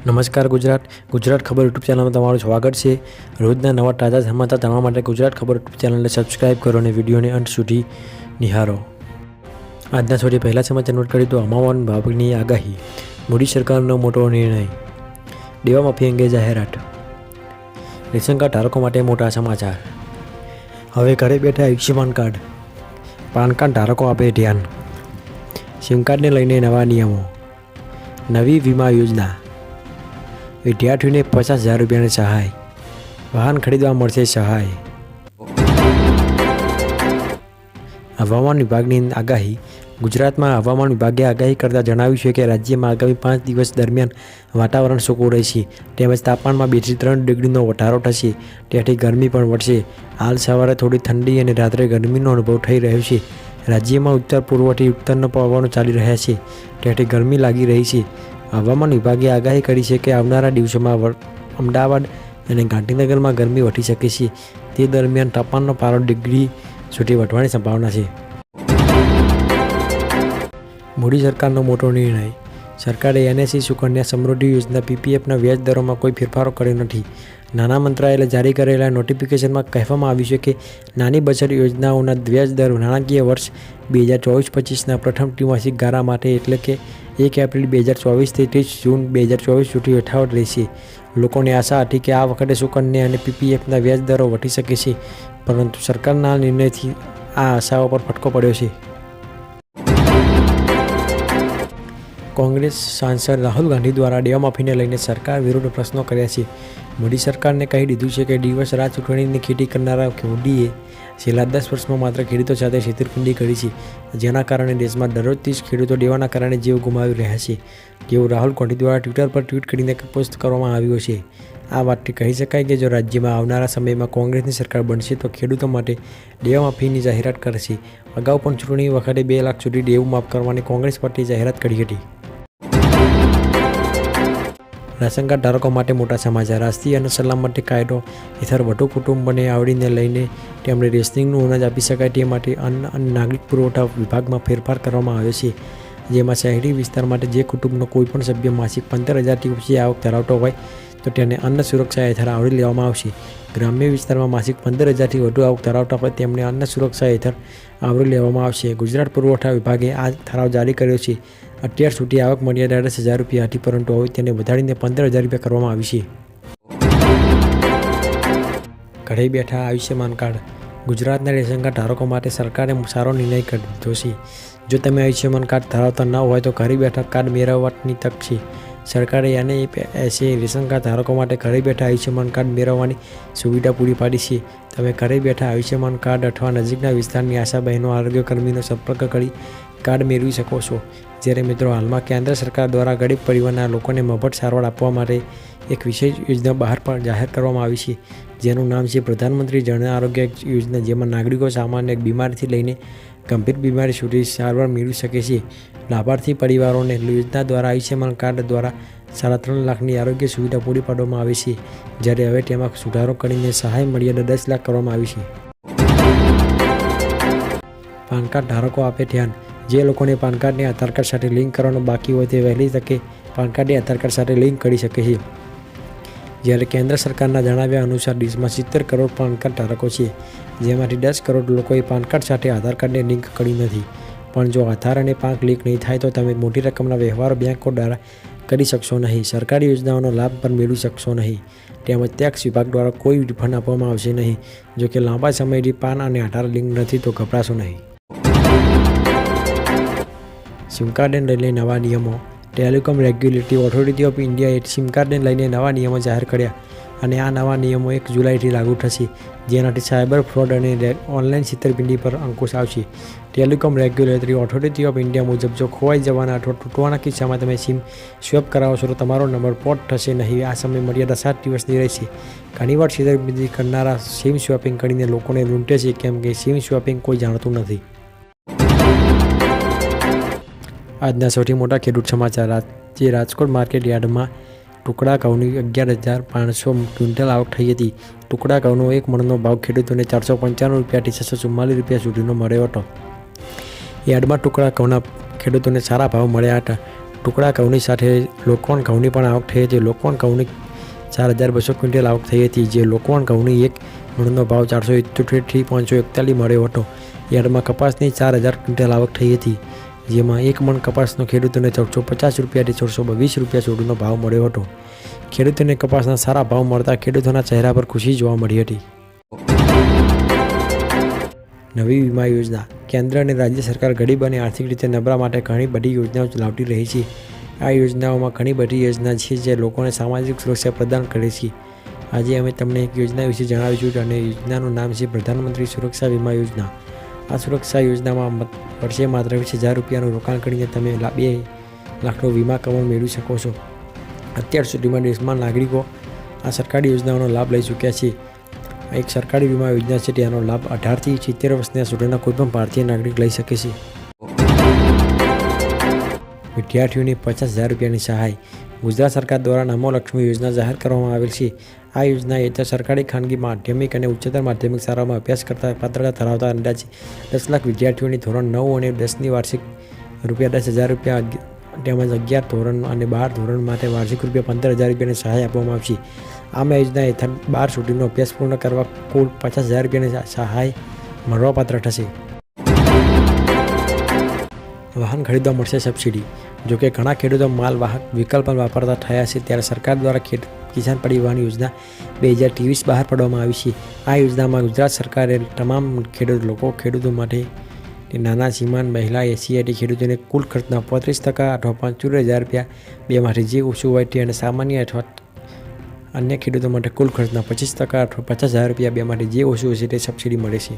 નમસ્કાર ગુજરાત ખબર યુટ્યુબ ચેનલમાં તમારું સ્વાગત છે। રોજના નવા તાજા સમાચાર જાણવા માટે ગુજરાત ખબર યુટ્યુબ ચેનલને સબસ્ક્રાઇબ કરો અને વિડીયોને અંત સુધી નિહાળો। આજના સૌથી પહેલા સમાચાર નોટ કરીએ તો હવામાન વિભાગની આગાહી, મોદી સરકારનો મોટો નિર્ણય, દેવા માફી અંગે જાહેરાત, રેશન કાર્ડ ધારકો માટે મોટા સમાચાર, હવે ઘરે બેઠા આયુષ્યમાન કાર્ડ, પાન કાર્ડ ધારકો આપે ધ્યાન, સિમ કાર્ડને લઈને નવા નિયમો, નવી વીમા યોજના, વિદ્યાર્થીઓને 50,000 રૂપિયાની સહાય, વાહન ખરીદવા મળશે સહાય। હવામાન વિભાગની આગાહી। ગુજરાતમાં હવામાન વિભાગે આગાહી કરતાં જણાવ્યું છે કે રાજ્યમાં આગામી 5 દિવસ દરમિયાન વાતાવરણ સૂકું રહેશે તેમજ તાપમાનમાં 2 થી 3 ડિગ્રીનો વધારો થશે, ત્યાંથી ગરમી પણ વધશે। હાલ સવારે થોડી ઠંડી અને રાત્રે ગરમીનો અનુભવ થઈ રહ્યો છે। રાજ્યમાં ઉત્તર પૂર્વથી ઉત્તરના પવનો ચાલી રહ્યા છે, ત્યાંથી ગરમી લાગી રહી છે। હવામાન વિભાગે આગાહી કરી છે કે આવનારા દિવસોમાં અમદાવાદ અને ગાંધીનગરમાં ગરમી વધી શકે છે। તે દરમિયાન તાપમાનનો પારો ડિગ્રી સુધી વધવાની સંભાવના છે। મોદી સરકારનો મોટો નિર્ણય, સરકારે NSE સુકન્યા સમૃદ્ધિ યોજના PPFના વ્યાજ દરોમાં કોઈ ફેરફારો કર્યો નથી। નાણાં મંત્રાલયે જારી કરેલા નોટિફિકેશનમાં કહેવામાં આવ્યું છે કે નાની બચત યોજનાઓના વ્યાજ દર નાણાકીય વર્ષ 2024-25ના પ્રથમ ત્રિમાસિક ગાળા માટે એટલે કે 1 એપ્રિલ 2024 થી 30 જૂન 2024 સુધી યથાવત રહેશે। લોકોને આશા હતી કે આ વખતે સુકન્યા અને PPFના વ્યાજ દરો વધી શકે છે, પરંતુ સરકારના નિર્ણયથી આ આશાઓ પર ફટકો પડ્યો છે। કોંગ્રેસ સાંસદ રાહુલ ગાંધી દ્વારા દેવા માફીને લઈને સરકાર વિરુદ્ધ પ્રશ્નો કર્યા છે। મોદી સરકારને કહી દીધું છે કે દિવસ રાત ચૂંટણીની ખેતી કરનારા મોદીએ છેલ્લા 10 વર્ષમાં માત્ર ખેડૂતો સાથે છેતરપિંડી કરી છે, જેના કારણે દેશમાં દરરોજ 30 ખેડૂતો દેવાના કારણે જીવ ગુમાવી રહ્યા છે, જેવું રાહુલ ગાંધી દ્વારા ટ્વિટર પર ટ્વીટ કરીને પોસ્ટ કરવામાં આવ્યું છે। આ વાતથી કહી શકાય કે જો રાજ્યમાં આવનારા સમયમાં કોંગ્રેસની સરકાર બનશે તો ખેડૂતો માટે દેવા માફીની જાહેરાત કરશે। અગાઉ પણ ચૂંટણી વખતે 2 લાખ સુધી દેવું માફ કરવાની કોંગ્રેસ પાર્ટીએ જાહેરાત કરી હતી। રાશન કાર્ડ ધારકો માટે મોટા સમાચાર। રાષ્ટ્રીય અન્ન સલામતી કાયદો હેઠળ વધુ કુટુંબોને આવડીને લઈને તેમને રેશનિંગનું અનાજ આપી શકાય તે માટે અન્ન અને નાગરિક પુરવઠા વિભાગમાં ફેરફાર કરવામાં આવ્યો છે, જેમાં શહેરી વિસ્તાર માટે જે કુટુંબનો કોઈપણ સભ્ય માસિક 15,000થી ઓછી આવક ધરાવતો હોય તો તેને અન્ન સુરક્ષા હેઠળ આવરી લેવામાં આવશે। ગ્રામ્ય વિસ્તારમાં માસિક 15,000થી વધુ આવક ધરાવતા હોય તેમને અન્ન સુરક્ષા હેઠળ આવરી લેવામાં આવશે। ગુજરાત પુરવઠા વિભાગે આ ઠરાવ જારી કર્યો છે। અત્યાર સુધી આવક મર્યાદા 10,000 રૂપિયા હતી, પરંતુ હવે તેને વધારીને 15,000 રૂપિયા કરવામાં આવી છે। ઘરે બેઠા આયુષ્યમાન કાર્ડ। ગુજરાતના રેશન કાર્ડ ધારકો માટે સરકારે સારો નિર્ણય લીધો છે। જો તમે આયુષ્યમાન કાર્ડ ધરાવતા ન હોય તો ઘરે બેઠા કાર્ડ મેળવવાની તક છે। સરકારે NSE રેશન કાર્ડ ધારકો માટે ઘરે બેઠા આયુષ્યમાન કાર્ડ મેળવવાની સુવિધા પૂરી પાડી છે। તમે ઘરે બેઠા આયુષ્યમાન કાર્ડ અથવા નજીકના વિસ્તારની આશા બહેનો આરોગ્ય કર્મીનો સંપર્ક કરી કાર્ડ મેળવી શકો છો। જ્યારે મિત્રો, હાલમાં કેન્દ્ર સરકાર દ્વારા ગરીબ પરિવારના લોકોને મફત સારવાર આપવા માટે એક વિશેષ યોજના જાહેર કરવામાં આવી છે, જેનું નામ છે પ્રધાનમંત્રી જન આરોગ્ય યોજના, જેમાં નાગરિકો સામાન્ય બીમારીથી લઈને ગંભીર બીમારી સુધી સારવાર મેળવી શકે છે। લાભાર્થી પરિવારોને યોજના દ્વારા આયુષ્યમાન કાર્ડ દ્વારા 3.5 લાખની આરોગ્ય સુવિધા પૂરી પાડવામાં આવી છે, જ્યારે હવે તેમાં સુધારો કરીને સહાય મર્યાદા 10 લાખ કરવામાં આવી છે। પાન કાર્ડ ધારકો આપે ધ્યાન। જે લોકોને પાન કાર્ડને આધાર કાર્ડ સાથે લિંક કરવાનું બાકી હોય તે વહેલી તકે પાન કાર્ડને આધાર કાર્ડ સાથે લિંક કરી શકે છે। જ્યારે કેન્દ્ર સરકારના જણાવ્યા અનુસાર દેશમાં 70 કરોડ પાન કાર્ડ ધારકો છે, જેમાંથી 10 કરોડ લોકોએ પાન કાર્ડ સાથે આધાર કાર્ડને લિંક કર્યું નથી। પણ જો આધાર અને પાન લિંક નહીં થાય તો તમે મોટી રકમના વ્યવહારો બેંકો દ્વારા કરી શકશો નહીં, સરકારી યોજનાઓનો લાભ પણ મેળવી શકશો નહીં, તેમજ ટેક્સ વિભાગ દ્વારા કોઈ રિફંડ આપવામાં આવશે નહીં। જો કે લાંબા સમયથી પાન અને આધાર લિંક નથી તો ગભરાશો નહીં। સિમ કાર્ડને લઈને નવા નિયમો। ટેલિકોમ રેગ્યુલેટરી ઓથોરિટી ઓફ ઇન્ડિયાએ સિમ કાર્ડને લઈને નવા નિયમો જાહેર કર્યા અને આ નવા નિયમો 1 જુલાઈથી લાગુ થશે, જેનાથી સાયબર ફ્રોડ અને ઓનલાઈન છેતરપિંડી પર અંકુશ આવશે। Telecom regulatory authority of India મુજબ જો ખોવાઈ જવાના અથવા તૂટવાના કિસ્સામાં તમે સિમ સ્વેપ કરાવો છો તો તમારો નંબર પોર્ટ થશે નહીં। આ સમય મર્યાદા 7 દિવસની રહેશે। ઘણીવાર છેતરપિંડી કરનારા સિમ સ્વેપિંગ કરીને લોકોને લૂંટે છે, કેમ કે સિમ સ્વેપિંગ કોઈ જાણતું નથી। આજના સૌથી મોટા ખેડૂત સમાચાર। આજે રાજકોટ માર્કેટ યાર્ડમાં ટુકડા ઘઉંની 11,500 ક્વિન્ટલ આવક થઈ હતી। ટુકડા ઘઉંનો 1 મણનો ભાવ ખેડૂતોને 495 રૂપિયાથી 644 રૂપિયા સુધીનો મળ્યો હતો। યાર્ડમાં ટુકડા ઘઉંના ખેડૂતોને સારા ભાવ મળ્યા હતા। ટુકડા ઘઉંની સાથે લોકવણ ઘઉંની પણ આવક થઈ હતી. લોકવણ ઘઉંની 4,200 ક્વિન્ટલ આવક થઈ હતી, જે લોકવણ ઘઉંની એક મણનો ભાવ 478થી 541 મળ્યો હતો. યાર્ડમાં કપાસની 4,000 ક્વિન્ટલ આવક થઈ હતી, જેમાં એક મણ કપાસનો ખેડૂતોને 1,450 રૂપિયાથી 1,420 રૂપિયા સુધીનો ભાવ મળ્યો હતો. ખેડૂતોને કપાસના સારા ભાવ મળતા ખેડૂતોના ચહેરા પર ખુશી જોવા મળી હતી. નવી વીમા યોજના. કેન્દ્ર અને રાજ્ય સરકાર ગરીબ અને આર્થિક રીતે નબળા માટે ઘણી બધી યોજનાઓ લાવતી રહી છે. આ યોજનાઓમાં ઘણી બધી યોજના છે જે લોકોને સામાજિક સુરક્ષા પ્રદાન કરે છે. આજે અમે તમને એક યોજના વિશે જણાવીશું અને યોજનાનું નામ છે પ્રધાનમંત્રી સુરક્ષા વીમા યોજના. આ સુરક્ષા યોજનામાં વર્ષે માત્ર 20,000 રૂપિયાનું રોકાણ કરીને તમે 2 લાખનો વીમા કવર મેળવી શકો છો. અત્યાર સુધીમાં દેશમાં નાગરિકો આ સરકારી યોજનાઓનો લાભ લઈ ચૂક્યા છે. એક સરકારી વીમા યોજના છે, તેનો લાભ 18થી 70 વર્ષના સુધીના કોઈપણ ભારતીય નાગરિક લઈ શકે છે. વિદ્યાર્થીઓને 50,000 રૂપિયાની સહાય. ગુજરાત સરકાર દ્વારા નમો લક્ષ્મી યોજના જાહેર કરવામાં આવેલ છે. આ યોજના હેઠળ સરકારી, ખાનગી માધ્યમિક અને ઉચ્ચતર માધ્યમિક શાળામાં અભ્યાસ કરતા પાત્રતા ધરાવતા અંદાજે 10 લાખ વિદ્યાર્થીઓની ધોરણ 9 અને 10ની વાર્ષિક ₹10,000 તેમજ 11 ધોરણ અને 12 ધોરણ માટે વાર્ષિક ₹15,000 રૂપિયાની સહાય આપવામાં આવશે. આમ યોજના હેઠળ 12 સુધીનો અભ્યાસ પૂર્ણ કરવા કુલ 50,000 રૂપિયાની સહાય મળવાપાત્ર થશે. વાહન ખરીદવા મળશે સબસિડી. જોકે ઘણા ખેડૂતો માલ વાહક વિકલ્પ વાપરતા થયા છે, ત્યારે સરકાર દ્વારા કિસાન પરિવહન યોજના 2023 બહાર પાડવામાં આવી છે. આ યોજનામાં ગુજરાત સરકારે તમામ ખેડૂતો માટે નાના, સીમાંત, મહિલા, SC/ST ખેડૂતોને કુલ ખર્ચના 35% અથવા 75,000 રૂપિયા બેમાંથી જે ઓછું હોય તે, અને સામાન્ય અથવા અન્ય ખેડૂતો માટે કુલ ખર્ચના 25% અથવા 50,000 રૂપિયા બેમાંથી જે ઓછું હશે તે સબસિડી મળે છે.